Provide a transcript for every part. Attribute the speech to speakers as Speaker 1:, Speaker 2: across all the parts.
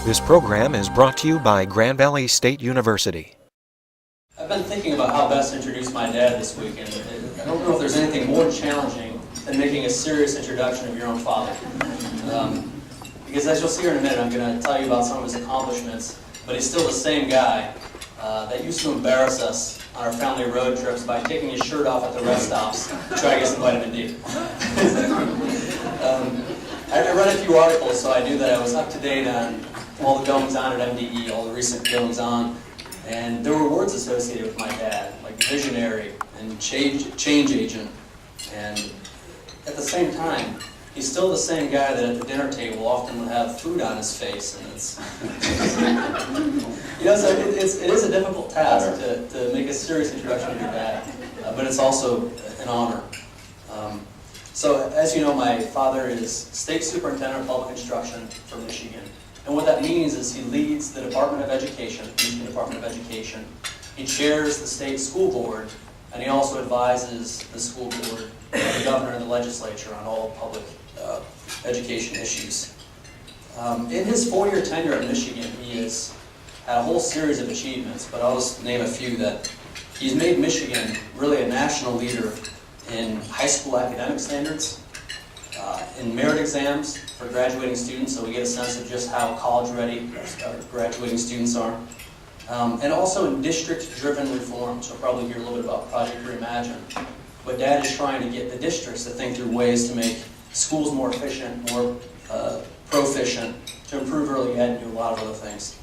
Speaker 1: This program is brought to you by Grand Valley State University.
Speaker 2: I've been thinking about how best to introduce my dad this week, and I don't know if there's anything more challenging than making a serious introduction of your own father. Because as you'll see here in a minute, I'm going to tell you about some of his accomplishments, but he's still the same guy that used to embarrass us on our family road trips by taking his shirt off at the rest stops to try to get some vitamin D. I read a few articles, so I knew that I was up to date on all the goings-on at MDE, all the recent goings-on, and there were words associated with my dad, like visionary and change agent, and at the same time, he's still the same guy that at the dinner table often would have food on his face, and it's so it is a difficult task to make a serious introduction to your dad, but it's also an honor. So as you know, my father is State Superintendent of Public Instruction for Michigan. And what that means is he leads the Department of Education, Michigan Department of Education. He chairs the state school board, and he also advises the school board, the governor, and the legislature on all public education issues. In his 4-year tenure at Michigan, he has had a whole series of achievements, but I'll just name a few that he's made Michigan really a national leader in high school academic standards, in merit exams for graduating students, so we get a sense of just how college-ready our graduating students are, and also in district-driven reforms. We'll probably hear a little bit about Project Reimagine. But Dad is trying to get the districts to think through ways to make schools more efficient, more proficient, to improve early ed and do a lot of other things.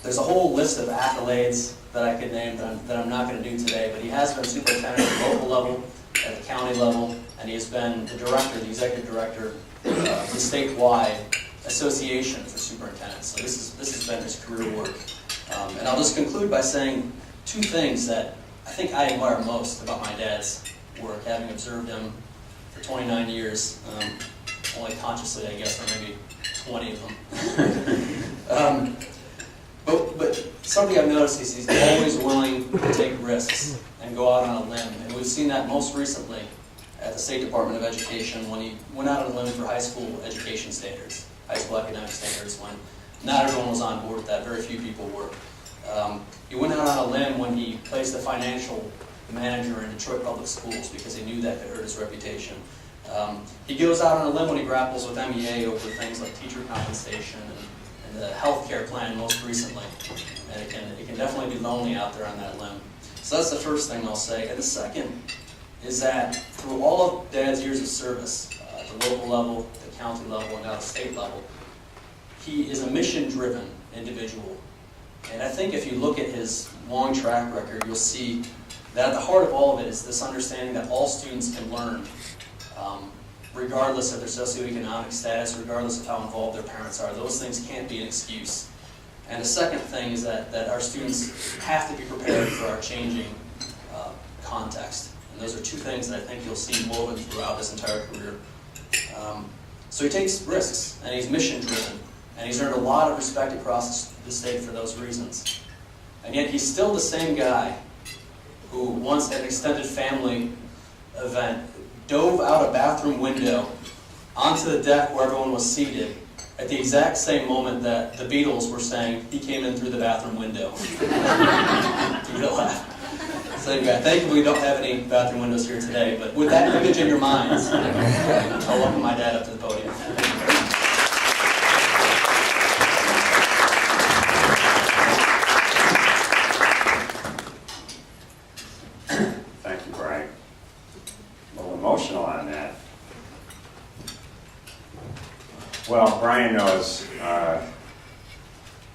Speaker 2: There's a whole list of accolades that I could name that I'm not going to do today, but he has been superintendent at the local level, at the county level, and he has been the director, the executive director of the statewide association for superintendents. So this has been his career work. And I'll just conclude by saying two things that I think I admire most about my dad's work, having observed him for 29 years, only consciously, I guess, or maybe 20 of them. But something I've noticed is he's always willing to take risks and go out on a limb. And we've seen that most recently at the State Department of Education when he went out on a limb for high school education standards, high school academic standards, when not everyone was on board with that, very few people were. He went out on a limb when he placed a financial manager in Detroit Public Schools because he knew that could hurt his reputation. He goes out on a limb when he grapples with MEA over things like teacher compensation and the health care plan most recently. And it can definitely be lonely out there on that limb. So that's the first thing I'll say. And the second is that through all of Dad's years of service, at the local level, the county level, and now the state level, he is a mission-driven individual. And I think if you look at his long track record, you'll see that at the heart of all of it is this understanding that all students can learn, regardless of their socioeconomic status, regardless of how involved their parents are. Those things can't be an excuse. And the second thing is that our students have to be prepared for our changing context. And those are two things that I think you'll see woven throughout his entire career. So he takes risks, and he's mission-driven, and he's earned a lot of respect across the state for those reasons. And yet he's still the same guy who once at an extended family event dove out a bathroom window onto the deck where everyone was seated at the exact same moment that the Beatles were saying he came in through the bathroom window. To get a laugh. So anyway, thankfully we don't have any bathroom windows here today, but with that image in your minds, I'll welcome my dad up to the podium.
Speaker 3: Thank you, Brian. A little emotional on that. Well, Brian knows I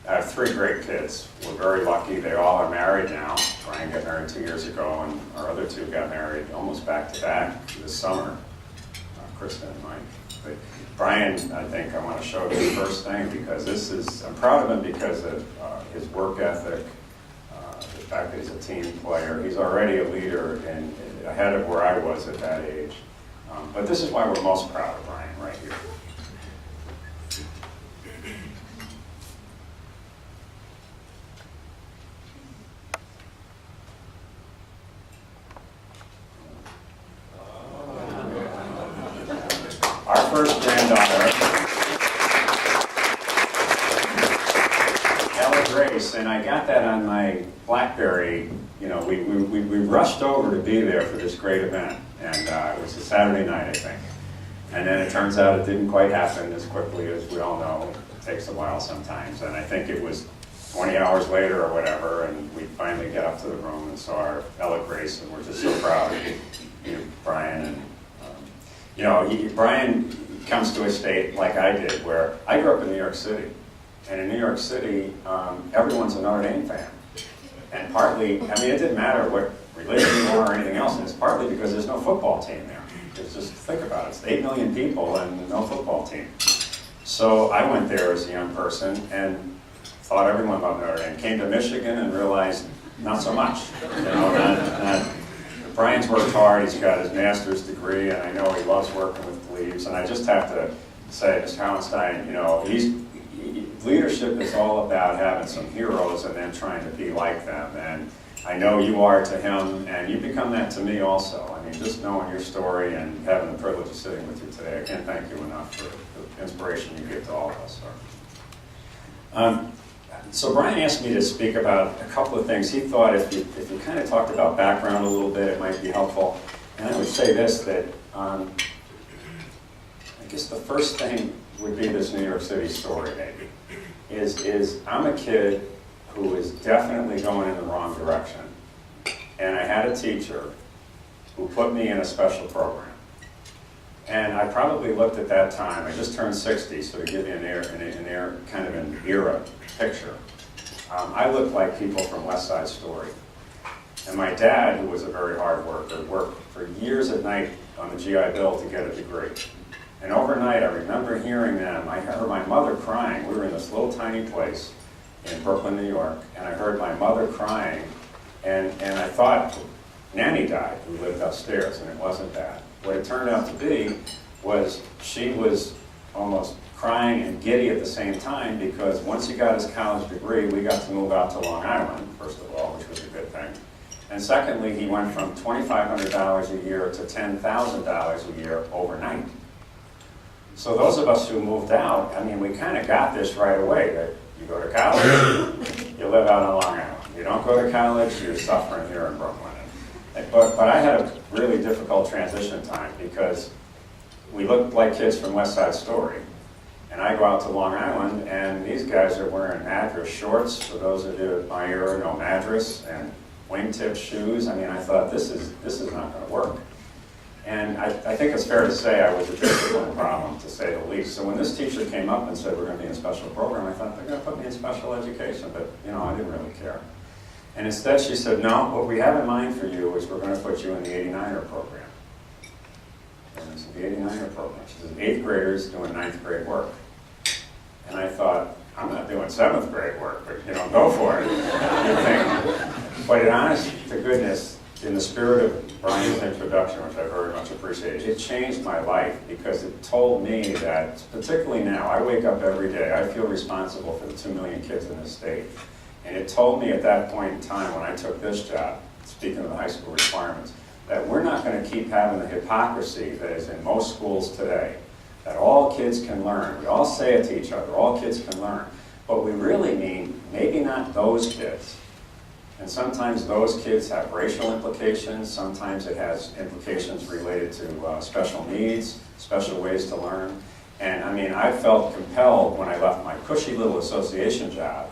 Speaker 3: have 3 great kids. We're very lucky. They all are married now. Brian got married 2 years ago, and our other 2 got married almost back to back this summer, Kristen and Mike. But Brian, I think I want to show you the first thing because I'm proud of him because of his work ethic, the fact that he's a team player. He's already a leader and ahead of where I was at that age. But this is why we're most proud of Brian right here. Our first granddaughter daughter, Ella Grace, and I got that on my BlackBerry. You know, we rushed over to be there for this great event, and it was a Saturday night, I think. And then it turns out it didn't quite happen as quickly as we all know. It takes a while sometimes, and I think it was 20 hours later or whatever, and we finally get up to the room and saw our Ella Grace, and we're just so proud of you, Brian. And you know, Brian comes to a state like I did, where I grew up in New York City, and in New York City, everyone's a Notre Dame fan, and partly, I mean, it didn't matter what religion you are or anything else, and it's partly because there's no football team there. Just think about it, it's 8 million people and no football team. So I went there as a young person and thought everyone loved Notre Dame. Came to Michigan and realized not so much. You know, Brian's worked hard. He's got his master's degree, and I know he loves working with plebes. And I just have to say, Mr. Hallenstein, you know, leadership is all about having some heroes and then trying to be like them. And I know you are to him, and you become that to me also. I mean, just knowing your story and having the privilege of sitting with you today, I can't thank you enough for the inspiration you give to all of us. So Brian asked me to speak about a couple of things. He thought if you kind of talked about background a little bit, it might be helpful. And I would say this, that I guess the first thing would be this New York City story, maybe, is I'm a kid who was definitely going in the wrong direction. And I had a teacher who put me in a special program. And I probably looked at that time, I just turned 60, so to give you kind of an era picture. I looked like people from West Side Story. And my dad, who was a very hard worker, worked for years at night on the GI Bill to get a degree. And overnight, I remember hearing them. I heard my mother crying. We were in this little tiny place in Brooklyn, New York, and I heard my mother crying, and I thought Nanny died, who lived upstairs, and it wasn't that. What it turned out to be was she was almost crying and giddy at the same time, because once he got his college degree, we got to move out to Long Island, first of all, which was a good thing. And secondly, he went from $2,500 a year to $10,000 a year overnight. So those of us who moved out, I mean, we kind of got this right away, that you go to college, you live out on Long Island. You don't go to college, you're suffering here in Brooklyn. But I had a really difficult transition time, because we looked like kids from West Side Story. And I go out to Long Island, and these guys are wearing Madras shorts. For those of you at Meijer know Madras, and wingtip shoes. I mean, I thought, this is not going to work. And I think it's fair to say I was a discipline problem, to say the least. So when this teacher came up and said we're going to be in a special program, I thought, they're going to put me in special education. But, you know, I didn't really care. And instead she said, no, what we have in mind for you is we're going to put you in the 89er program. And it's the 89er program. She said, 8th graders doing 9th grade work. And I thought, I'm not doing 7th grade work, but, you know, go for it. But in honest to goodness, in the spirit of Brian's introduction, which I very much appreciate, it changed my life, because it told me that, particularly now, I wake up every day, I feel responsible for the 2 million kids in this state. And it told me at that point in time, when I took this job, speaking of the high school requirements, that we're not going to keep having the hypocrisy that is in most schools today, that all kids can learn. We all say it to each other, all kids can learn. But we really mean maybe not those kids. And sometimes those kids have racial implications, sometimes it has implications related to special needs, special ways to learn. And I mean, I felt compelled when I left my cushy little association job,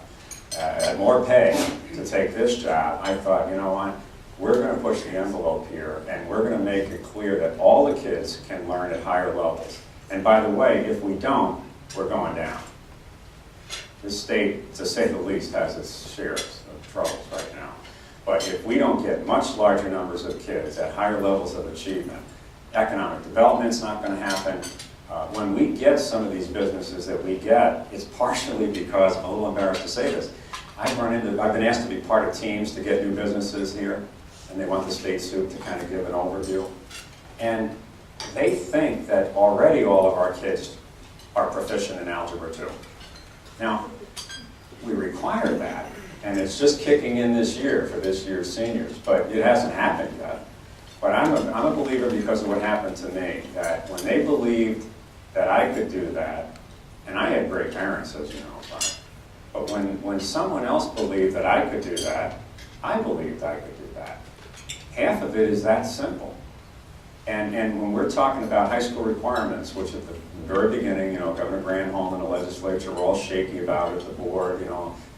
Speaker 3: at more pay, to take this job. I thought, you know what, we're going to push the envelope here, and we're going to make it clear that all the kids can learn at higher levels. And by the way, if we don't, we're going down. This state, to say the least, has its shares of troubles right now. But if we don't get much larger numbers of kids at higher levels of achievement, economic development's not going to happen. When we get some of these businesses that we get, it's partially because, I'm a little embarrassed to say this, I've been asked to be part of teams to get new businesses here, and they want the state soup to kind of give an overview. And they think that already all of our kids are proficient in Algebra 2. Now, we require that, and it's just kicking in this year for this year's seniors, but it hasn't happened yet. But I'm a believer, because of what happened to me, that when they believed that I could do that, and I had great parents, as you know, but when someone else believed that I could do that, I believed I could do that. Half of it is that simple. And when we're talking about high school requirements, which at the very beginning, Governor Granholm and the legislature were all shaky about it, the board,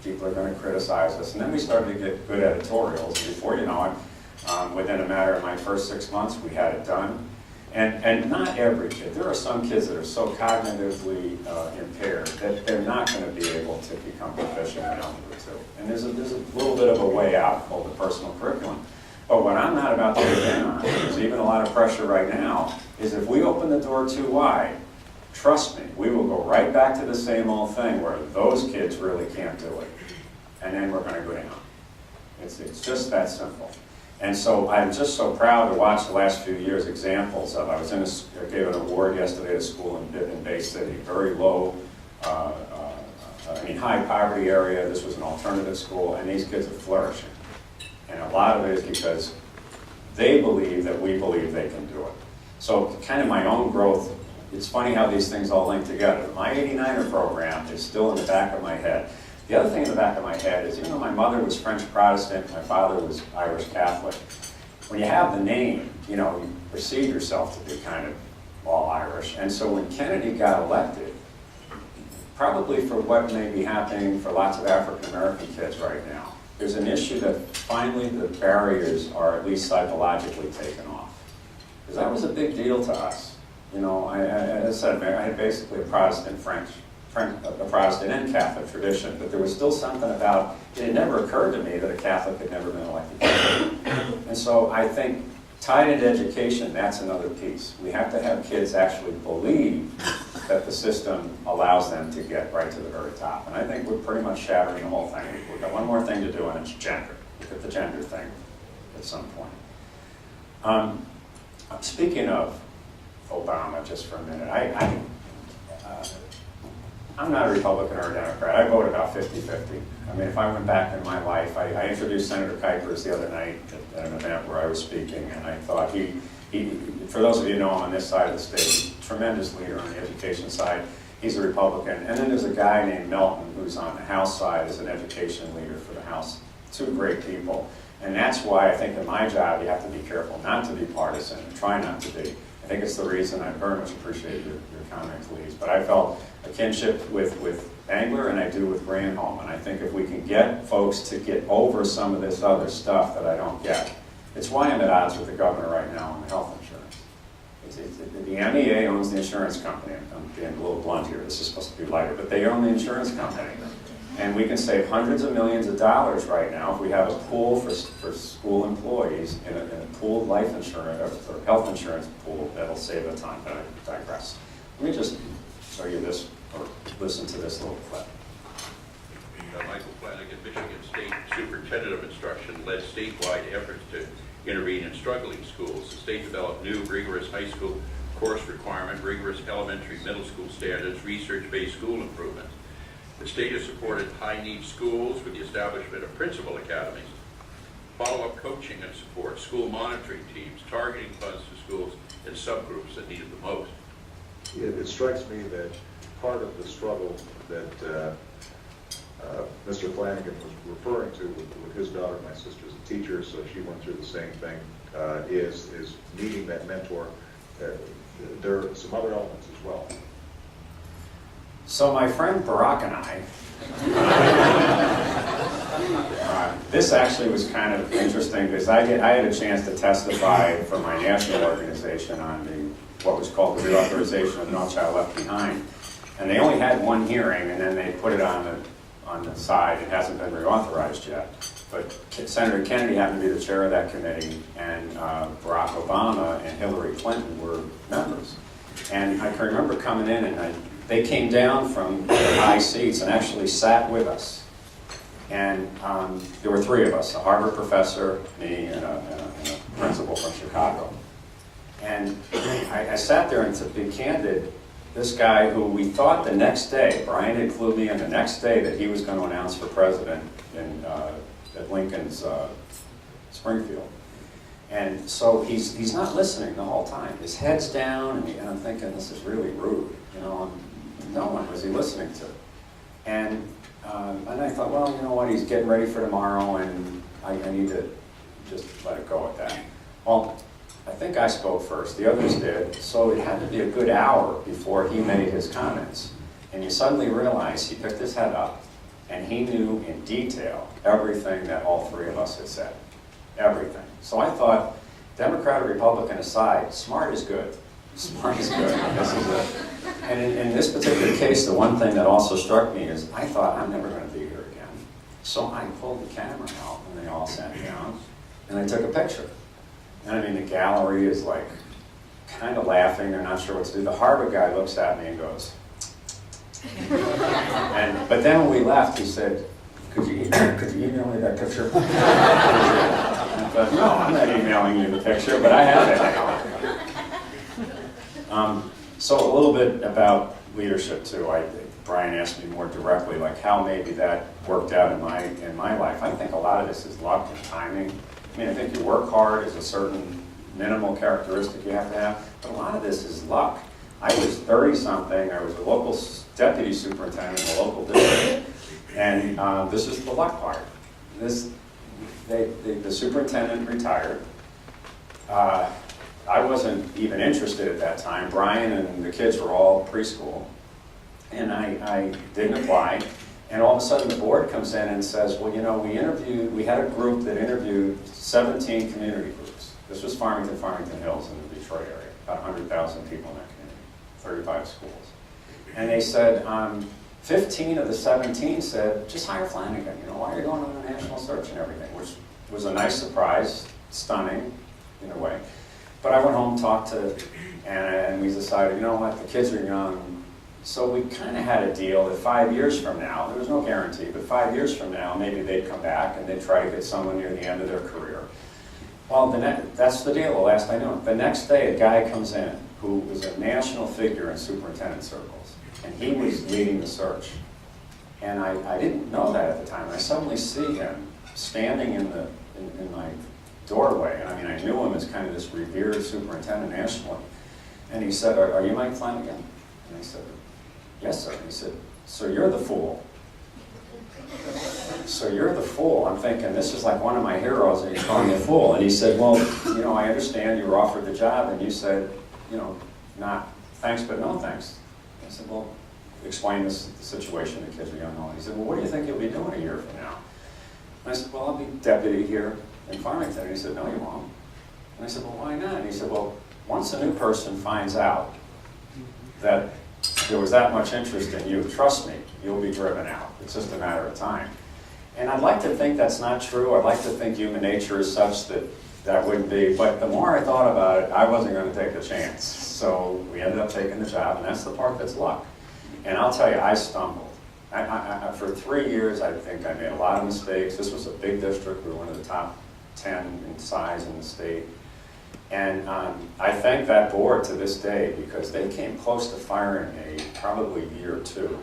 Speaker 3: people are going to criticize us. And then we started to get good editorials. Before you know it, within a matter of my first 6 months, we had it done. And not every kid. There are some kids that are so cognitively impaired that they're not going to be able to become proficient in Algebra 2. And there's a little bit of a way out called the personal curriculum. But what I'm not about to get in on, there's even a lot of pressure right now, is if we open the door too wide, trust me, we will go right back to the same old thing where those kids really can't do it. And then we're going to go down. It's just that simple. And so I'm just so proud to watch the last few years examples of, I gave an award yesterday at a school in Bay City, very low, high poverty area. This was an alternative school, and these kids are flourishing. And a lot of it is because they believe that we believe they can do it. So kind of my own growth, it's funny how these things all link together. My 89er program is still in the back of my head. The other thing in the back of my head is, even though my mother was French Protestant, my father was Irish Catholic, when you have the name, you perceive yourself to be kind of all Irish. And so when Kennedy got elected, probably for what may be happening for lots of African American kids right now, there's an issue that finally the barriers are at least psychologically taken off. Because that was a big deal to us. As I said, I had basically a Protestant a Protestant and Catholic tradition, but there was still something about, it had never occurred to me that a Catholic had never been elected. And so I think, tied into education, that's another piece. We have to have kids actually believe that the system allows them to get right to the very top. And I think we're pretty much shattering the whole thing. We've got one more thing to do, and it's gender. Look at the gender thing at some point. Speaking of Obama, just for a minute, I'm not a Republican or a Democrat. I vote about 50-50. If I went back in my life, I introduced Senator Kuipers the other night at an event where I was speaking, and I thought he for those of you who know him on this side of the state, tremendous leader on the education side. He's a Republican. And then there's a guy named Melton who's on the House side as an education leader for the House. Two great people. And that's why I think in my job you have to be careful not to be partisan and try not to be. I think it's the reason I very much appreciate your comment, please. But I felt a kinship with Angler, and I do with Granholm. And I think if we can get folks to get over some of this other stuff that I don't get, it's why I'm at odds with the governor right now on the health insurance. The MEA owns the insurance company. I'm being a little blunt here. This is supposed to be lighter, but they own the insurance company. And we can save hundreds of millions of dollars right now if we have a pool for school employees in a pooled life insurance or health insurance pool that'll save a ton. But I digress. Let me just show you this, or listen to this little clip.
Speaker 4: Michael Flanagan, Michigan State Superintendent of Instruction, led statewide efforts to intervene in struggling schools. The state developed new rigorous high school course requirement, rigorous elementary, middle school standards, research-based school improvement. The state has supported high-need schools with the establishment of principal academies, follow-up coaching and support, school monitoring teams, targeting funds to schools and subgroups that need it the most.
Speaker 5: It strikes me that part of the struggle that Mr. Flanagan was referring to with his daughter. My sister's a teacher, so she went through the same thing, is needing that mentor. There are some other elements as well.
Speaker 3: So my friend Barack and I, this actually was kind of interesting because I had a chance to testify for my national organization on what was called the reauthorization of No Child Left Behind. And they only had one hearing, and then they put it on the side. It hasn't been reauthorized yet. But Senator Kennedy happened to be the chair of that committee, and Barack Obama and Hillary Clinton were members. And I can remember coming in, and they came down from their high seats and actually sat with us. And there were three of us, a Harvard professor, me, and a principal from Chicago. And I sat there, and to be candid, this guy who we thought the next day, Brian had flew me in the next day that he was going to announce for president at Lincoln's Springfield. And so he's not listening the whole time. His head's down, and I'm thinking, this is really rude. You know, no one was he listening to. And I thought, well, you know what, he's getting ready for tomorrow, and I need to just let it go at that. Well, I think I spoke first, the others did, so it had to be a good hour before he made his comments. And you suddenly realize he picked his head up, and he knew in detail everything that all three of us had said. Everything. So I thought, Democrat or Republican aside, smart is good. Smart is good. And in this particular case, the one thing that also struck me is I thought, I'm never going to be here again. So I pulled the camera out when they all sat down, and I took a picture. And I mean, the gallery is like kind of laughing. They're not sure what to do. The Harvard guy looks at me and goes, but then when we left, he said, could you email me that picture? I thought, no, I'm not emailing you the picture, but I have it now. So a little bit about leadership too. Brian asked me more directly, like how maybe that worked out in my life. I think a lot of this is luck and timing. I mean, I think you work hard is a certain minimal characteristic you have to have, but a lot of this is luck. I was 30-something. I was a local deputy superintendent in a local district, and this is the luck part. The superintendent retired. I wasn't even interested at that time. Brian and the kids were all preschool, and I didn't apply. And all of a sudden, the board comes in and says, well, you know, we had a group that interviewed 17 community groups. This was Farmington Hills in the Detroit area, about 100,000 people in that community, 35 schools. And they said, 15 of the 17 said, just hire Flanagan. You know, why are you going on a national search and everything? Which was a nice surprise, stunning in a way. But I went home, talked to, and we decided, you know what, the kids are young. So we kind of had a deal that 5 years from now, there was no guarantee, but 5 years from now, maybe they'd come back and they'd try to get someone near the end of their career. Well, that's the deal, the last I knew. The next day, a guy comes in who was a national figure in superintendent circles, and he was leading the search. And I didn't know that at the time. I suddenly see him standing in my doorway, and I mean, I knew him as kind of this revered superintendent nationally. And he said, are you Mike Flanagan? And I said, yes, sir. And he said, so you're the fool. So you're the fool. I'm thinking, this is like one of my heroes, and he's calling me a fool. And he said, well, you know, I understand you were offered the job, and you said, you know, not thanks, but no thanks. I said, well, explain the situation. The kids are young. And he said, well, what do you think you'll be doing a year from now? And I said, well, I'll be deputy here in Farmington. And he said, no, you won't. And I said, well, why not? And he said, well, once a new person finds out that there was that much interest in you, trust me, you'll be driven out. It's just a matter of time. And I'd like to think that's not true. I'd like to think human nature is such that that wouldn't be. But the more I thought about it, I wasn't going to take the chance. So we ended up taking the job, and that's the part that's luck. And I'll tell you, I stumbled. For 3 years, I think I made a lot of mistakes. This was a big district. We were one of the top 10 in size in the state. And I thank that board to this day because they came close to firing me probably a year or two.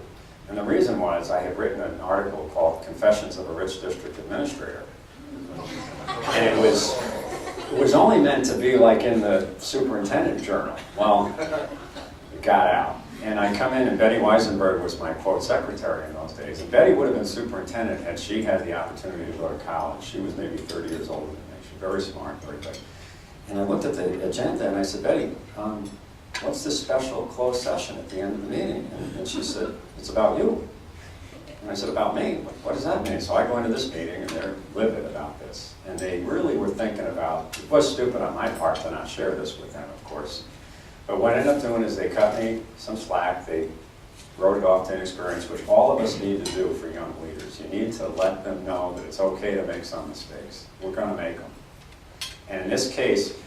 Speaker 3: And the reason was I had written an article called Confessions of a Rich District Administrator. And it was only meant to be like in the superintendent journal. Well, it got out. And I come in, and Betty Weisenberg was my, quote, secretary in those days. And Betty would have been superintendent had she had the opportunity to go to college. She was maybe 30 years older than me. She was very smart, very good. And I looked at the agenda, and I said, Betty, what's this special closed session at the end of the meeting? And she said, it's about you. And I said, about me? What does that mean? So I go into this meeting, and they're livid about this. And they really were thinking about, it was stupid on my part to not share this with them, of course. But what I ended up doing is they cut me some slack. They wrote it off to inexperience, which all of us need to do for young leaders. You need to let them know that it's okay to make some mistakes. We're going to make them. And in this case,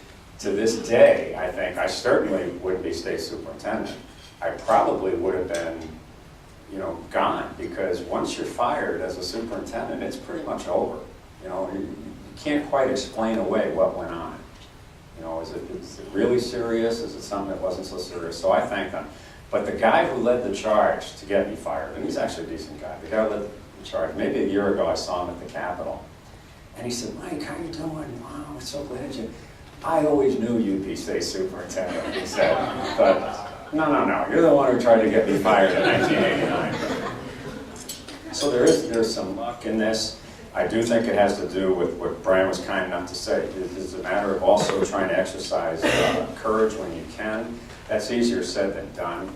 Speaker 3: to this day, I think I certainly wouldn't be state superintendent. I probably would have been, you know, gone, because once you're fired as a superintendent, it's pretty much over. You know, you can't quite explain away what went on. You know, is it really serious? Is it something that wasn't so serious? So I thank them. But the guy who led the charge to get me fired, and he's actually a decent guy, the guy who led the charge, maybe a year ago I saw him at the Capitol. And he said, Mike, how you doing? Wow, I'm so glad you... I always knew you'd be state superintendent, he said. But No. You're the one who tried to get me fired in 1989. So there's some luck in this. I do think it has to do with what Brian was kind enough to say. It's a matter of also trying to exercise courage when you can. That's easier said than done.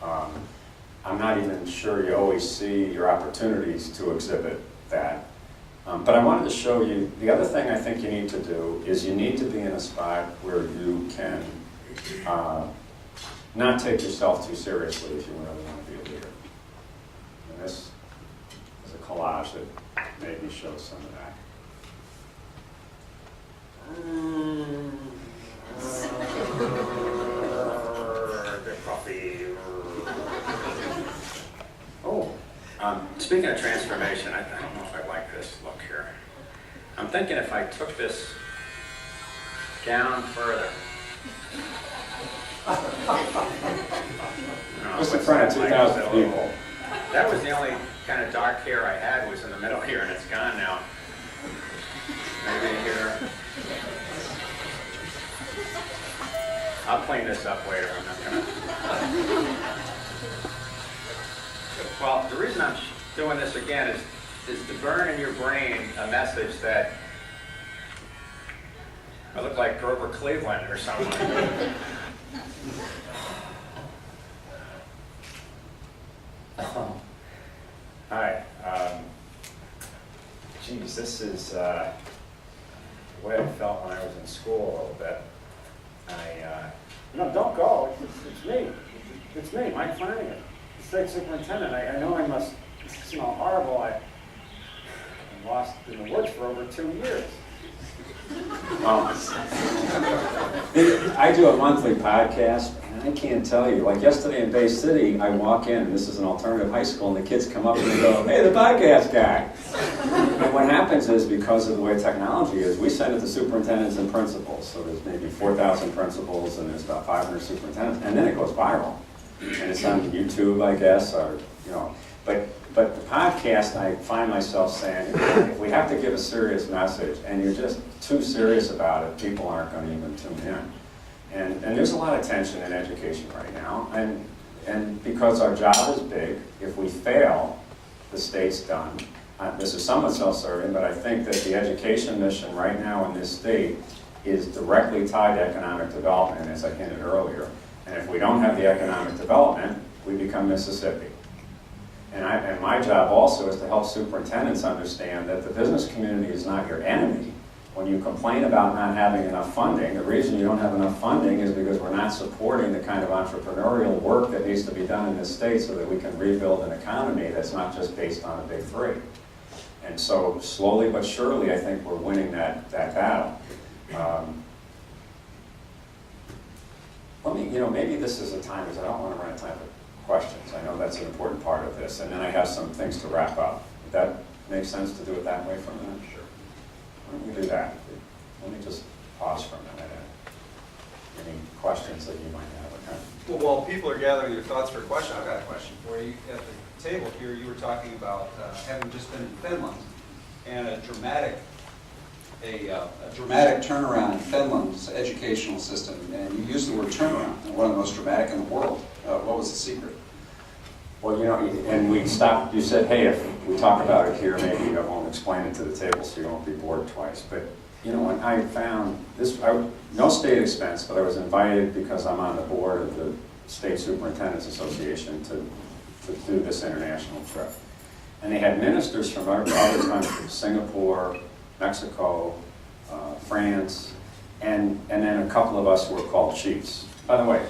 Speaker 3: I'm not even sure you always see your opportunities to exhibit that. But I wanted to show you, the other thing I think you need to do is you need to be in a spot where you can not take yourself too seriously if you really want to be a leader. And this is a collage that maybe shows some of that.
Speaker 6: Speaking of transformation, I don't know if I like this look here. I'm thinking if I took this down further.
Speaker 3: Just in front of 2,000 people.
Speaker 6: That was the only kind of dark hair I had was in the middle here, and it's gone now. Maybe here. I'll clean this up later. I'm not gonna. Well, the reason I'm doing this again is to burn in your brain a message that I look like Grover Cleveland or something.
Speaker 3: Hi. Geez, this is the way I felt when I was in school a little bit. No, don't go. It's me. It's me, Mike Flanagan, state superintendent. I know I must smell horrible. I'm lost in the woods for over 2 years. I do a monthly podcast, and I can't tell you. Like yesterday in Bay City, I walk in, and this is an alternative high school, and the kids come up and they go, "Hey, the podcast guy." And what happens is, because of the way technology is, we send it to superintendents and principals. So there's maybe 4,000 principals, and there's about 500 superintendents, and then it goes viral. And it's on YouTube, I guess, or, you know. But the podcast, I find myself saying, if we have to give a serious message, and you're just too serious about it, people aren't going to even tune in. And there's a lot of tension in education right now. And because our job is big, if we fail, the state's done. This is somewhat self-serving, but I think that the education mission right now in this state is directly tied to economic development, as I hinted earlier. And if we don't have the economic development, we become Mississippi. And my job also is to help superintendents understand that the business community is not your enemy. When you complain about not having enough funding, the reason you don't have enough funding is because we're not supporting the kind of entrepreneurial work that needs to be done in this state so that we can rebuild an economy that's not just based on the big three. And so slowly but surely, I think we're winning that battle. Maybe this is a time, because I don't want to run out of time for questions. I know that's an important part of this. And then I have some things to wrap up. Would that make sense to do it that way for a minute? Sure. Why don't we do that? Let me just pause for a minute. Any questions that you might have? Okay.
Speaker 7: Well, while people are gathering their thoughts for a question, I've got a question for you. At the table here, you were talking about having just been in Finland and a dramatic turnaround in Finland's educational system, and you used the word turnaround, one of the most dramatic in the world. What was the secret?
Speaker 3: Well, and we stopped, you said, hey, if we talk about it here, maybe I won't explain it to the table so you won't be bored twice. But you know what, I found this, no state expense, but I was invited because I'm on the board of the State Superintendents Association to do this international trip. And they had ministers from other countries, Singapore, Mexico, France, and then a couple of us were called chiefs. By the way,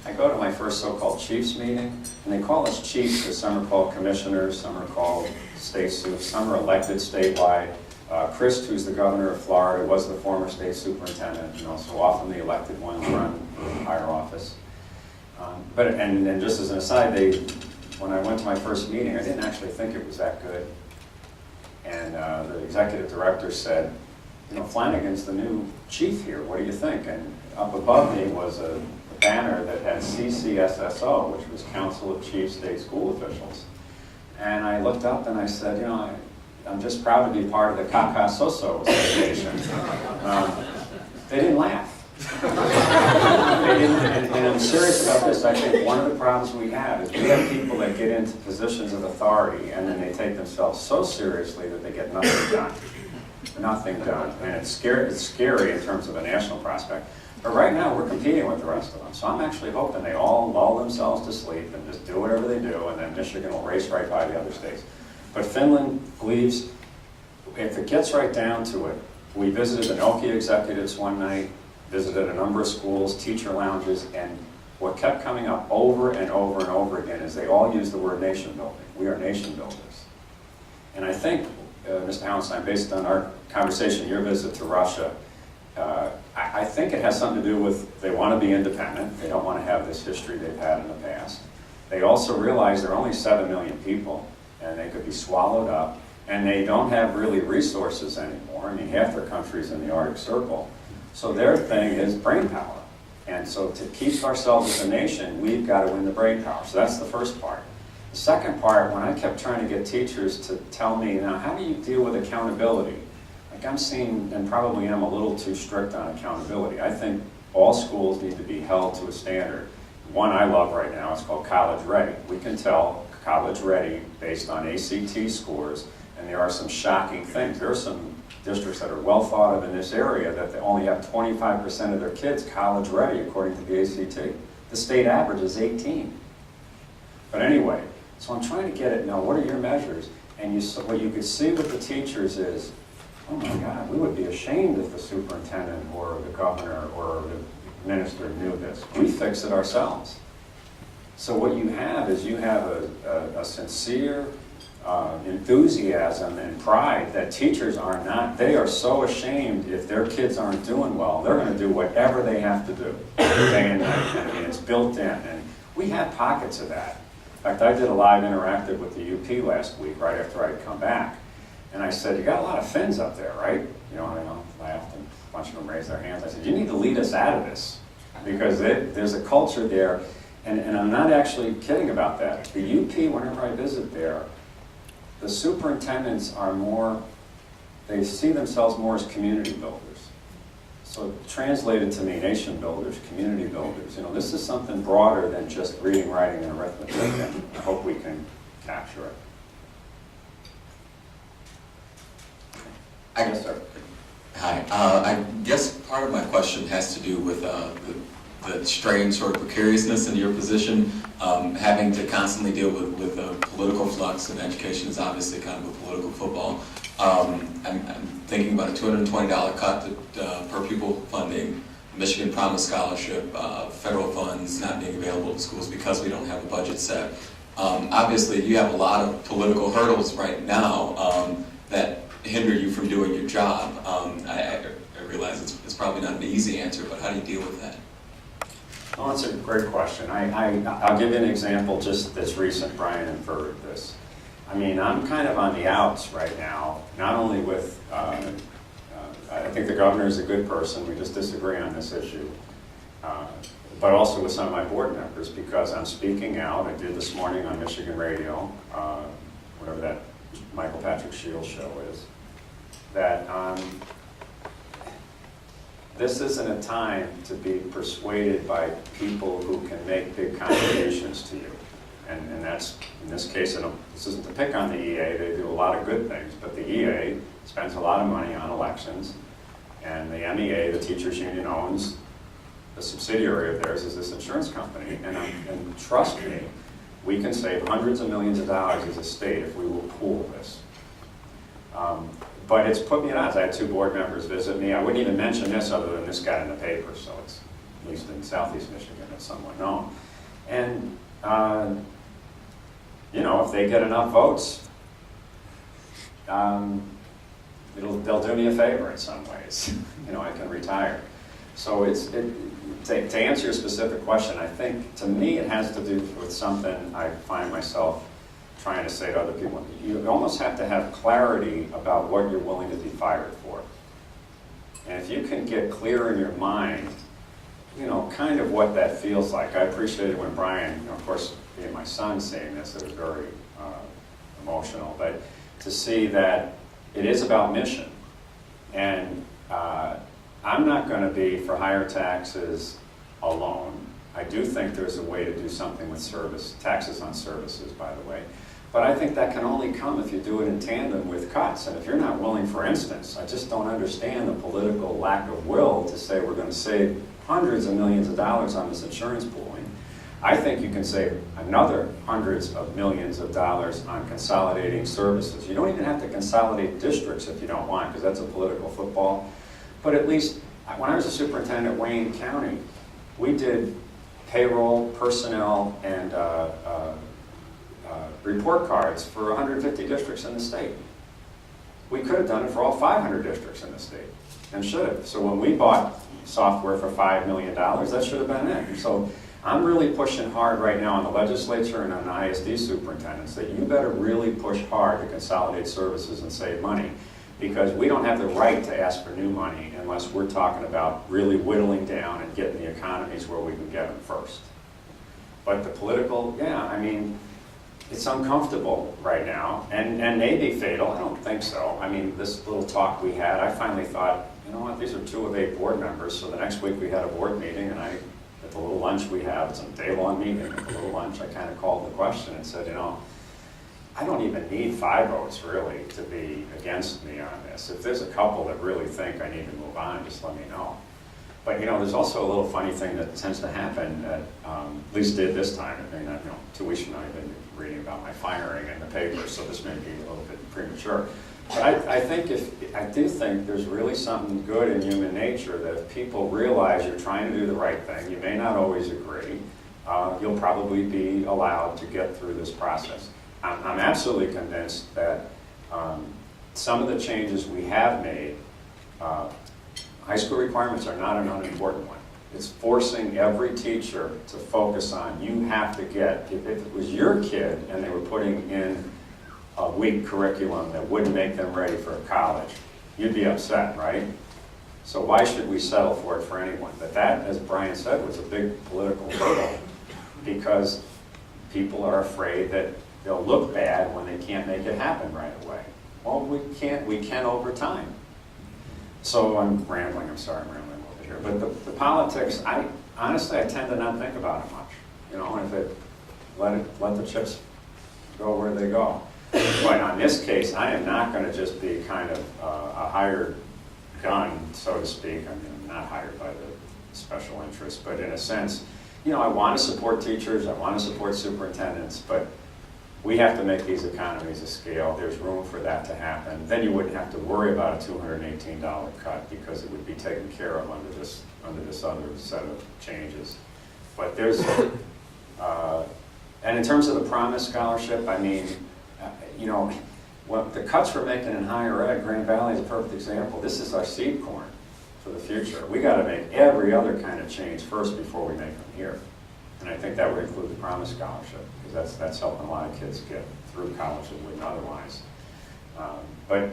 Speaker 3: I go to my first so-called chiefs meeting, and they call us chiefs because some are called commissioners, some are called state supes, some are elected statewide. Chris, who's the governor of Florida, was the former state superintendent. So often the elected ones run higher office. And just as an aside, when I went to my first meeting, I didn't actually think it was that good. And the executive director said, Flanagan's the new chief here. What do you think? And up above me was a banner that had CCSSO, which was Council of Chief State School Officials. And I looked up and I said, I'm just proud to be part of the Kaka Soso Association. They didn't laugh. And I'm serious about this. I think one of the problems we have is we have people that get into positions of authority and then they take themselves so seriously that they get nothing done. Nothing done. And it's scary in terms of a national prospect. But right now we're competing with the rest of them. So I'm actually hoping they all lull themselves to sleep and just do whatever they do, and then Michigan will race right by the other states. But Finland believes, if it gets right down to it, we visited the Nokia executives one night, visited a number of schools, teacher lounges, and what kept coming up over and over and over again is they all use the word nation building. We are nation builders. And I think, Mr. Hallenstein, based on our conversation, your visit to Russia, I think it has something to do with they want to be independent. They don't want to have this history they've had in the past. They also realize there are only 7 million people, and they could be swallowed up, and they don't have really resources anymore. I mean, half their country's in the Arctic Circle. So their thing is brain power. And so to keep ourselves as a nation, we've got to win the brain power. So that's the first part. The second part, when I kept trying to get teachers to tell me, now, how do you deal with accountability? Like I'm seeing, and probably am a little too strict on accountability. I think all schools need to be held to a standard. One I love right now is called College Ready. We can tell College Ready based on ACT scores, and there are some shocking things. There are some districts that are well thought of in this area that they only have 25% of their kids college ready according to the ACT. The state average is 18. But anyway, so I'm trying to get it now, what are your measures? And what you could see with the teachers is, oh my God, we would be ashamed if the superintendent or the governor or the minister knew this. We fix it ourselves. So what you have is you have a sincere enthusiasm and pride that teachers are not, they are so ashamed if their kids aren't doing well, they're going to do whatever they have to do, day and night. I mean, it's built in. And we have pockets of that. In fact, I did a live interactive with the UP last week, right after I'd come back. And I said, you got a lot of Finns up there, right? You know, I laughed and a bunch of them raised their hands. I said, you need to lead us out of this. Because there's a culture there, and I'm not actually kidding about that. The UP, whenever I visit there, the superintendents are more, they see themselves more as community builders. So translated to me, nation builders, community builders. You know, this is something broader than just reading, writing, and arithmetic, and I hope we can capture it. Yes, sir.
Speaker 8: Hi. I guess part of my question has to do with the strange sort of precariousness in your position. Having to constantly deal with the political flux, and education is obviously kind of a political football. I'm thinking about a $220 cut per pupil funding, Michigan Promise Scholarship, federal funds not being available to schools because we don't have a budget set. Obviously, you have a lot of political hurdles right now that hinder you from doing your job. I realize it's probably not an easy answer, but how do you deal with that?
Speaker 3: Well, that's a great question. I'll give you an example just that's recent. Brian inferred this. I mean, I'm kind of on the outs right now, not only with, I think the governor is a good person, we just disagree on this issue, but also with some of my board members because I'm speaking out. I did this morning on Michigan radio, whatever that Michael Patrick Shields show is, that this isn't a time to be persuaded by people who can make big contributions to you. And that's, in this case, this isn't to pick on the EA, they do a lot of good things, but the EA spends a lot of money on elections, and the MEA, the teachers union, owns a subsidiary of theirs is this insurance company, and trust me, we can save hundreds of millions of dollars as a state if we will pool this. But it's put me at odds. I had 2 board members visit me. I wouldn't even mention this other than this got in the paper, so it's, at least in Southeast Michigan, it's somewhat known. And, you know, if they get enough votes, they'll do me a favor in some ways. You know, I can retire. So to answer your specific question, I think, to me, it has to do with something I find myself trying to say to other people. You almost have to have clarity about what you're willing to be fired for. And if you can get clear in your mind, you know, kind of what that feels like. I appreciated when Brian, you know, of course, being my son saying this, it was very emotional, but to see that it is about mission. And I'm not going to be for higher taxes alone. I do think there's a way to do something with taxes on services, by the way. But I think that can only come if you do it in tandem with cuts. And if you're not willing, for instance, I just don't understand the political lack of will to say we're going to save hundreds of millions of dollars on this insurance pooling. I think you can save another hundreds of millions of dollars on consolidating services. You don't even have to consolidate districts if you don't want, because that's a political football. But at least, when I was a superintendent at Wayne County, we did payroll, personnel, and report cards for 150 districts in the state. We could have done it for all 500 districts in the state, and should have. So when we bought software for $5 million, that should have been it. And so I'm really pushing hard right now on the legislature and on the ISD superintendents that you better really push hard to consolidate services and save money, because we don't have the right to ask for new money unless we're talking about really whittling down and getting the economies where we can get them first. But the political, yeah, I mean, it's uncomfortable right now, and may be fatal. I don't think so. I mean, this little talk we had, I finally thought, you know what, these are 2 of 8 board members, so the next week we had a board meeting, and at the little lunch we have, it's a day-long meeting, at the little lunch, I kind of called the question and said, you know, I don't even need 5 votes, really, to be against me on this. If there's a couple that really think I need to move on, just let me know. But, you know, there's also a little funny thing that tends to happen that, at least did this time. I mean, 2 weeks from now, I've been reading about my firing in the paper, so this may be a little bit premature. But I do think there's really something good in human nature that if people realize you're trying to do the right thing, you may not always agree, you'll probably be allowed to get through this process. I'm absolutely convinced that some of the changes we have made, high school requirements are not an unimportant one. It's forcing every teacher to focus on, you have to get, if it was your kid and they were putting in a weak curriculum that wouldn't make them ready for college, you'd be upset, right? So why should we settle for it for anyone? But that, as Brian said, was a big political hurdle, because people are afraid that they'll look bad when they can't make it happen right away. Well, we can over time. So I'm rambling, I'm sorry I'm rambling a little bit here. But the politics, honestly, I tend to not think about it much. You know, if let the chips go where they go. But on this case, I am not going to just be kind of a hired gun, so to speak. I mean, I'm not hired by the special interest, but in a sense, you know, I want to support teachers, I want to support superintendents, but we have to make these economies of scale. There's room for that to happen. Then you wouldn't have to worry about a $218 cut, because it would be taken care of under this other set of changes. But there's, and in terms of the Promise Scholarship, I mean, you know, what the cuts we're making in higher ed, Grand Valley is a perfect example. This is our seed corn for the future. We got to make every other kind of change first before we make them here. And I think that would include the Promise Scholarship, because that's helping a lot of kids get through college that wouldn't otherwise. But,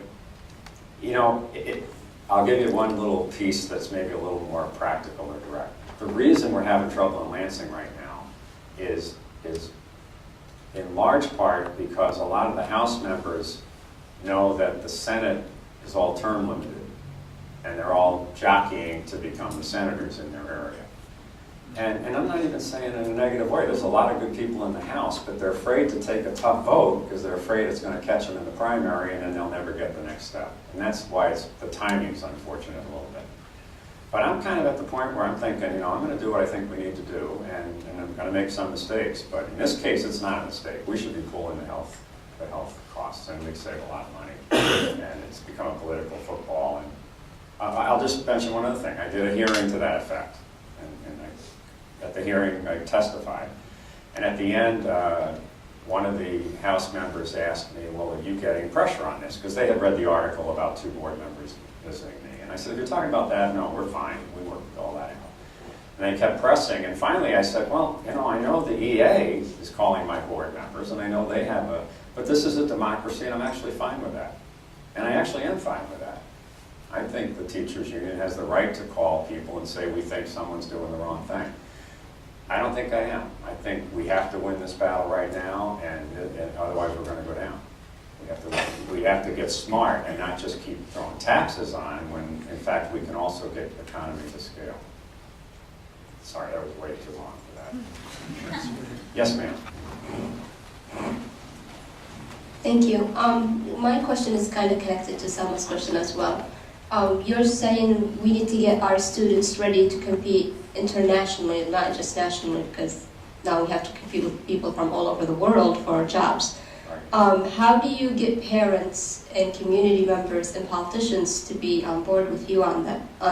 Speaker 3: you know, I'll give you one little piece that's maybe a little more practical or direct. The reason we're having trouble in Lansing right now is in large part because a lot of the House members know that the Senate is all term limited, and they're all jockeying to become the senators in their area. And I'm not even saying it in a negative way. There's a lot of good people in the House, but they're afraid to take a tough vote because they're afraid it's going to catch them in the primary, and then they'll never get the next step. And that's why the timing's unfortunate a little bit. But I'm kind of at the point where I'm thinking, you know, I'm going to do what I think we need to do, and I'm going to make some mistakes. But in this case, it's not a mistake. We should be pulling the health costs, and we save a lot of money. And it's become a political football. And I'll just mention one other thing. I did a hearing to that effect, and at the hearing I testified. And at the end, one of the House members asked me, well, are you getting pressure on this? Because they had read the article about 2 board members visiting me. And I said, if you're talking about that, no, we're fine. We worked all that out. And they kept pressing. And finally I said, well, you know, I know the EA is calling my board members, and I know they have but this is a democracy, and I'm actually fine with that. And I actually am fine with that. I think the teachers union has the right to call people and say, we think someone's doing the wrong thing. I don't think I am. I think we have to win this battle right now, and otherwise we're going to go down. We we have to get smart and not just keep throwing taxes on when, in fact, we can also get economies of scale. Sorry, that was way too long for that. Yes, ma'am.
Speaker 9: Thank you. My question is kind of connected to Selma's question as well. You're saying we need to get our students ready to compete internationally, not just nationally, because now we have to compete with people from all over the world for jobs. How do you get parents and community members and politicians to be on board with you on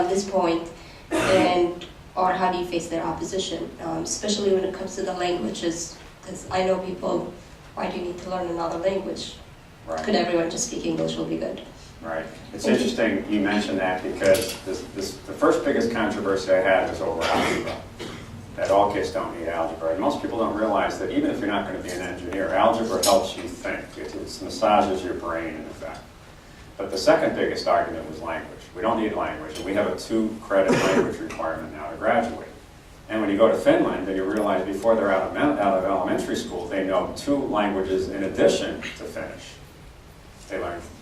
Speaker 9: this point, or how do you face their opposition, especially when it comes to the languages? Because I know people, why do you need to learn another language?
Speaker 3: Right.
Speaker 9: Could everyone just speak English will be good?
Speaker 3: Right. It's interesting you mentioned that because the first biggest controversy I had was over algebra. That all kids don't need algebra. And most people don't realize that even if you're not going to be an engineer, algebra helps you think. It massages your brain, in effect. But the second biggest argument was language. We don't need language. And we have a 2-credit language requirement now to graduate. And when you go to Finland, then you realize before they're out of elementary school, they know 2 languages in addition to Finnish.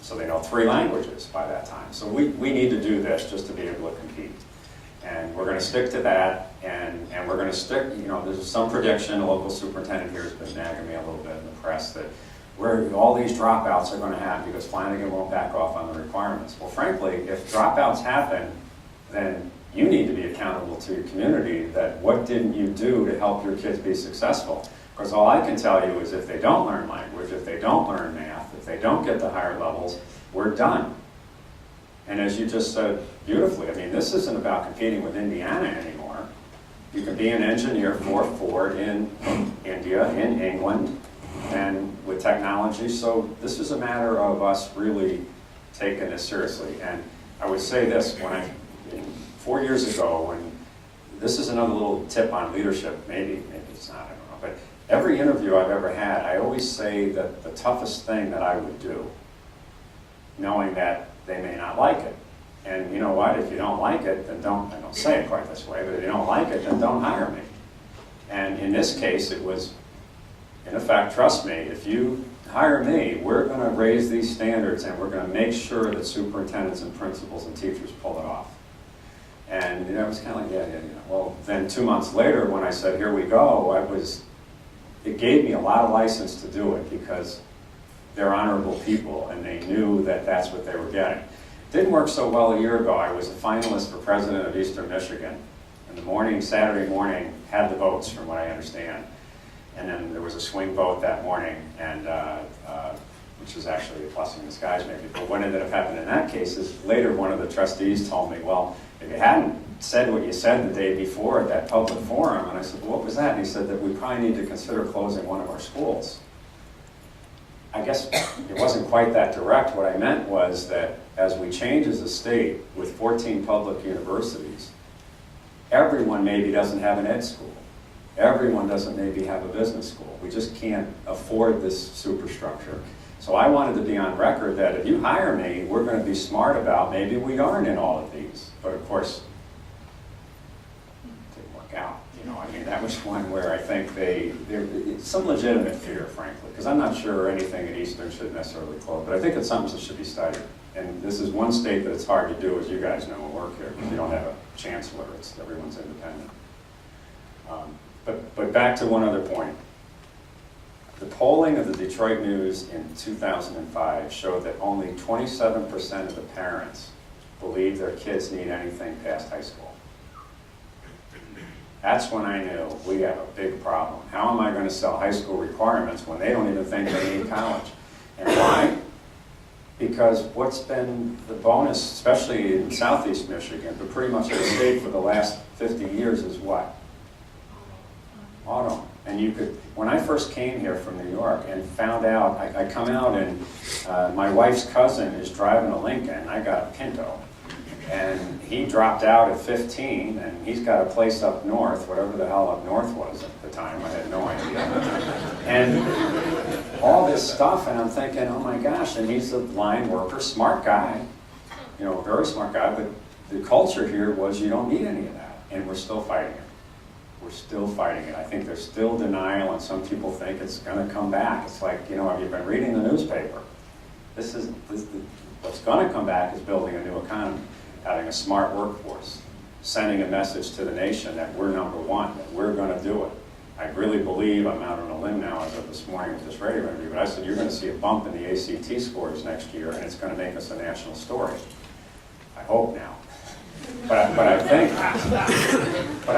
Speaker 3: So they know 3 languages by that time. So we need to do this just to be able to compete. And we're going to stick to that, and we're going to stick, there's some prediction, the local superintendent here has been nagging me a little bit in the press, that all these dropouts are going to happen because Flanagan won't back off on the requirements. Well, frankly, if dropouts happen, then you need to be accountable to your community that what didn't you do to help your kids be successful? Because all I can tell you is if they don't learn language, if they don't learn math, if they don't get the higher levels, we're done. And as you just said beautifully, I mean, this isn't about competing with Indiana anymore. You can be an engineer for Ford in India, in England, and with technology. So this is a matter of us really taking this seriously. And I would say this, 4 years ago, this is another little tip on leadership, maybe it's not, I don't know, but every interview I've ever had, I always say that the toughest thing that I would do, knowing that they may not like it. And you know what, if you don't like it, then I don't say it quite this way, but if you don't like it, then don't hire me. And in this case, it was, in effect, trust me, if you hire me, we're going to raise these standards and we're going to make sure that superintendents and principals and teachers pull it off. And it was kind of like, yeah. Well, then 2 months later, when I said, here we go, it gave me a lot of license to do it because they're honorable people and they knew that that's what they were getting. Didn't work so well a year ago. I was a finalist for president of Eastern Michigan. In the morning, Saturday morning, had the votes from what I understand. And then there was a swing vote that morning, and which was actually a blessing in disguise maybe. But what ended up happening in that case is later one of the trustees told me, well, if you hadn't said what you said the day before at that public forum, and I said, well, what was that? And he said that we probably need to consider closing one of our schools. I guess it wasn't quite that direct. What I meant was that as we change as a state with 14 public universities, everyone maybe doesn't have an ed school. Everyone doesn't maybe have a business school. We just can't afford this superstructure. So I wanted to be on record that if you hire me, we're going to be smart about maybe we aren't in all of these. But of course, it didn't work out. I mean, that was one where I think it's some legitimate fear, frankly, because I'm not sure anything at Eastern should necessarily close, but I think it's something that should be studied. And this is one state that it's hard to do, as you guys know, and work here, because you don't have a chancellor. Everyone's independent. But back to one other point. The polling of the Detroit News in 2005 showed that only 27% of the parents believe their kids need anything past high school. That's when I knew we have a big problem. How am I going to sell high school requirements when they don't even think they need college? And why? Because what's been the bonus, especially in Southeast Michigan, but pretty much in the state for the last 50 years is what? Auto. And when I first came here from New York and found out, I come out and my wife's cousin is driving a Lincoln. I got a Pinto. And he dropped out at 15, and he's got a place up north, whatever the hell up north was at the time. I had no idea. And all this stuff, and I'm thinking, oh my gosh, and he's a line worker, smart guy, very smart guy, but the culture here was you don't need any of that, and we're still fighting it. We're still fighting it. I think there's still denial, and some people think it's going to come back. It's like, have you been reading the newspaper? What's going to come back is building a new economy, having a smart workforce, sending a message to the nation that we're number one, that we're going to do it. I really believe, I'm out on a limb now as of this morning with this radio interview, but I said you're going to see a bump in the ACT scores next year, and it's going to make us a national story. I hope now. But I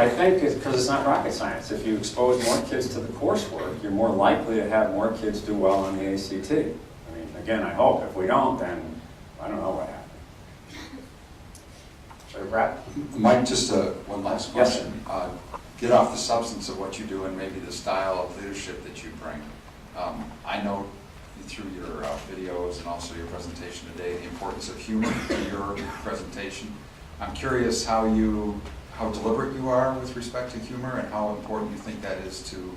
Speaker 3: think it's because it's not rocket science. If you expose more kids to the coursework, you're more likely to have more kids do well on the ACT. I mean, again, I hope. If we don't, then I don't know what happened. Should I wrap?
Speaker 10: Mike, just one last
Speaker 3: Yes,
Speaker 10: question. Get off the substance of what you do and maybe the style of leadership that you bring. I know through your videos and also your presentation today the importance of humor in your presentation. I'm curious how deliberate you are with respect to humor and how important you think that is to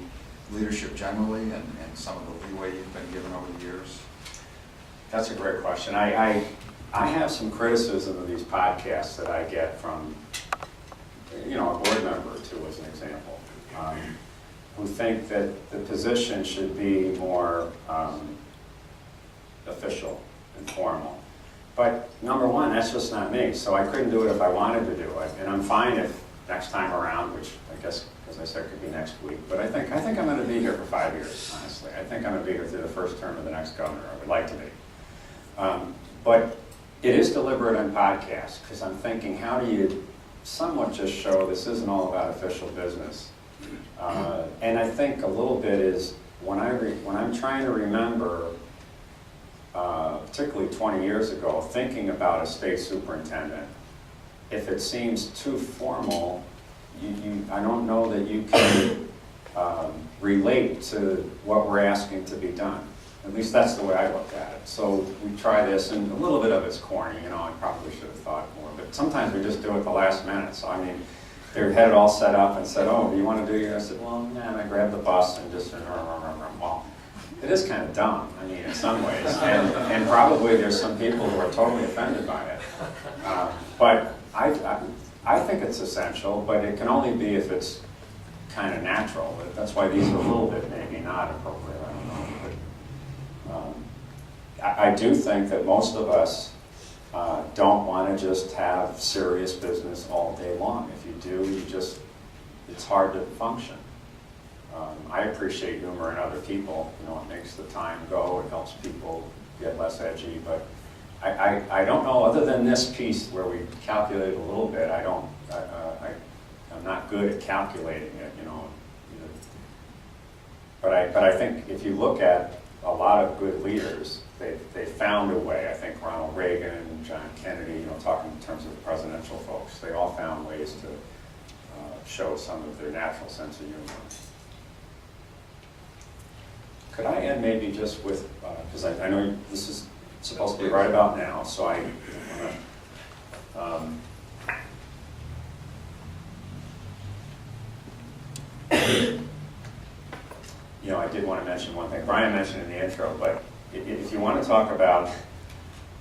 Speaker 10: leadership generally and some of the leeway you've been given over the years.
Speaker 3: That's a great question. I have some criticism of these podcasts that I get from, a board member or two, as an example, who think that the position should be more official and formal. But number one, that's just not me, so I couldn't do it if I wanted to do it. And I'm fine if next time around, which I guess, as I said, could be next week, but I think I'm going to be here for 5 years, honestly. I think I'm going to be here through the first term of the next governor. I would like to be. But it is deliberate on podcasts, because I'm thinking, how do you somewhat just show this isn't all about official business? And I think a little bit is when I'm trying to remember, particularly 20 years ago, thinking about a state superintendent, if it seems too formal, I don't know that you can relate to what we're asking to be done. At least that's the way I look at it. So we try this, and a little bit of it's corny, I probably should have thought more, but sometimes we just do it the last minute. So I mean, they had it all set up and said, oh, do you want to do your? I said, well, nah, and I grabbed the bus and just, well, it is kind of dumb, I mean, in some ways, and probably there's some people who are totally offended by it. But I think it's essential, but it can only be if it's kind of natural. That's why these are a little bit maybe not appropriate, I don't know. But I do think that most of us don't want to just have serious business all day long. If you do, it's hard to function. I appreciate humor in other people. It makes the time go. It helps people get less edgy. But I don't know, other than this piece where we calculate a little bit, I'm not good at calculating it, But I think if you look at a lot of good leaders, they found a way. I think Ronald Reagan, John Kennedy, talking in terms of the presidential folks, they all found ways to show some of their natural sense of humor. Could I end maybe just with, because I know this is supposed to be right about now, so I want to, I did want to mention one thing. Brian mentioned in the intro, but if you want to talk about,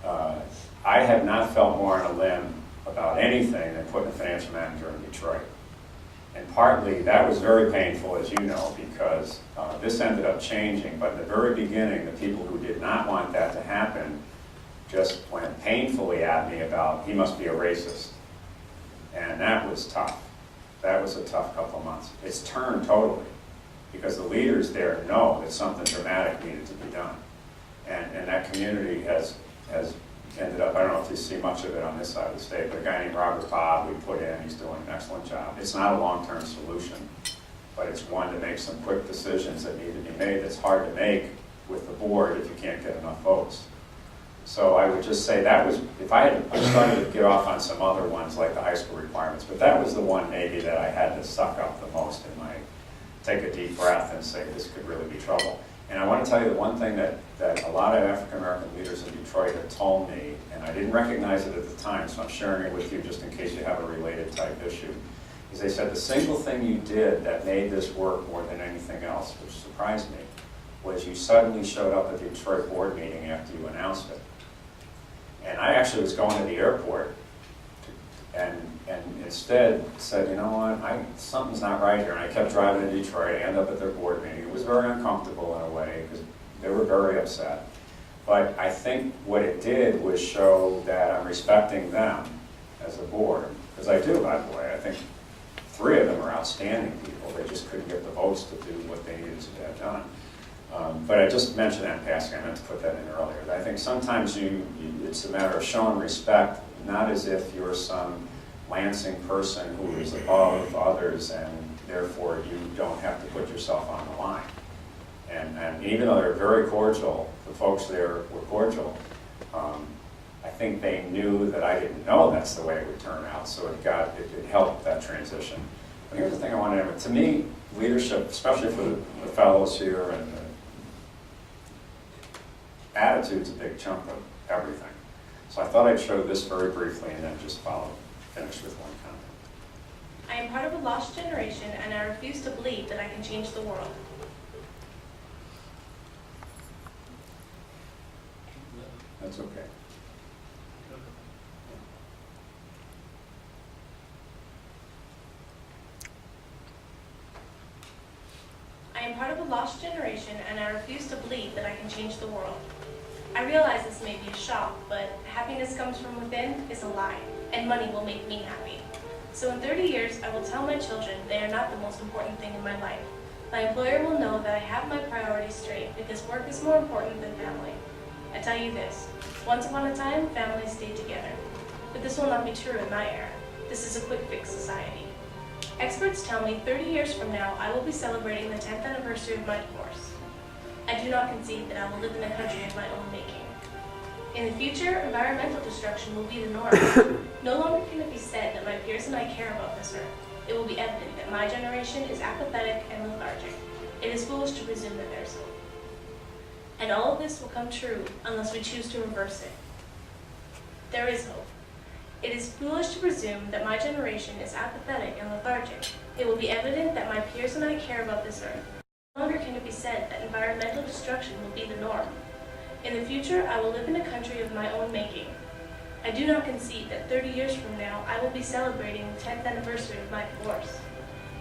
Speaker 3: I have not felt more on a limb about anything than putting a financial manager in Detroit. And partly that was very painful, as you know, because this ended up changing. But in the very beginning, the people who did not want that to happen just went painfully at me about, he must be a racist. And that was tough. That was a tough couple of months. It's turned totally, because the leaders there know that something dramatic needed to be done. And that community has ended up, I don't know if you see much of it on this side of the state, but a guy named Robert Bob we put in, he's doing an excellent job. It's not a long-term solution, but it's one to make some quick decisions that need to be made that's hard to make with the board if you can't get enough votes. So I would just say that was, I started to get off on some other ones like the high school requirements, but that was the one maybe that I had to suck up the most in my, take a deep breath and say this could really be trouble. And I want to tell you the one thing that a lot of African-American leaders in Detroit had told me, and I didn't recognize it at the time, so I'm sharing it with you just in case you have a related type issue, is they said the single thing you did that made this work more than anything else, which surprised me, was you suddenly showed up at the Detroit board meeting after you announced it. And I actually was going to the airport and instead said, you know what, something's not right here. And I kept driving to Detroit. I ended up at their board meeting. It was very uncomfortable in a way because they were very upset. But I think what it did was show that I'm respecting them as a board, because I do, by the way. I think 3 of them are outstanding people. They just couldn't get the votes to do what they needed to have done. But I just mentioned that in passing. I meant to put that in earlier. I think sometimes it's a matter of showing respect, not as if you're some Lansing person who is above others and therefore you don't have to put yourself on the line. And even though they're very cordial, the folks there were cordial, I think they knew that I didn't know that's the way it would turn out, so it helped that transition. But here's the thing I wanted to, to me, leadership, especially for the fellows here, and attitude's a big chunk of everything. So I thought I'd show this very briefly and then just finish with one comment.
Speaker 11: I am part of a lost generation, and I refuse to believe that I can change the world.
Speaker 3: That's okay.
Speaker 11: I am part of a lost generation, and I refuse to believe that I can change the world. I realize this may be a shock, but happiness comes from within is a lie, and money will make me happy. So in 30 years, I will tell my children they are not the most important thing in my life. My employer will know that I have my priorities straight because work is more important than family. I tell you this, once upon a time, families stayed together. But this will not be true in my era. This is a quick fix society. Experts tell me 30 years from now, I will be celebrating the 10th anniversary of my divorce. I do not concede that I will live in a country of my own making. In the future, environmental destruction will be the norm. No longer can it be said that my peers and I care about this earth. It will be evident that my generation is apathetic and lethargic. It is foolish to presume that there is hope. And all of this will come true unless we choose to reverse it. There is hope. It is foolish to presume that my generation is apathetic and lethargic. It will be evident that my peers and I care about this earth. No longer can it be said that environmental destruction will be the norm. In the future, I will live in a country of my own making. I do not concede that 30 years from now, I will be celebrating the 10th anniversary of my divorce.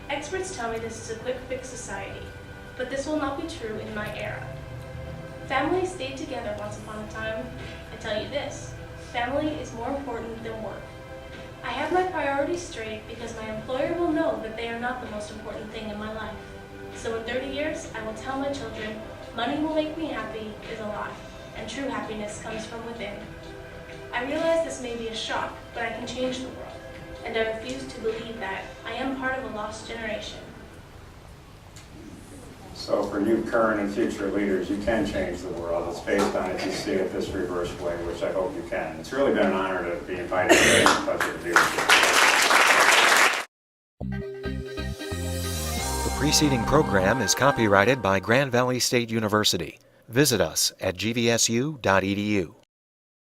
Speaker 11: Experts tell me this is a quick fix society, but this will not be true in my era. Families stayed together once upon a time. I tell you this, family is more important than work. I have my priorities straight because my employer will know that they are not the most important thing in my life. So in 30 years, I will tell my children, money will make me happy is a lie, and true happiness comes from within. I realize this may be a shock, but I can change the world, and I refuse to believe that I am part of a lost generation.
Speaker 3: So for new current and future leaders, you can change the world. It's based on if you see it this reverse way, which I hope you can. It's really been an honor to be invited today. It's a pleasure to be with you.
Speaker 1: The preceding program is copyrighted by Grand Valley State University. Visit us at gvsu.edu.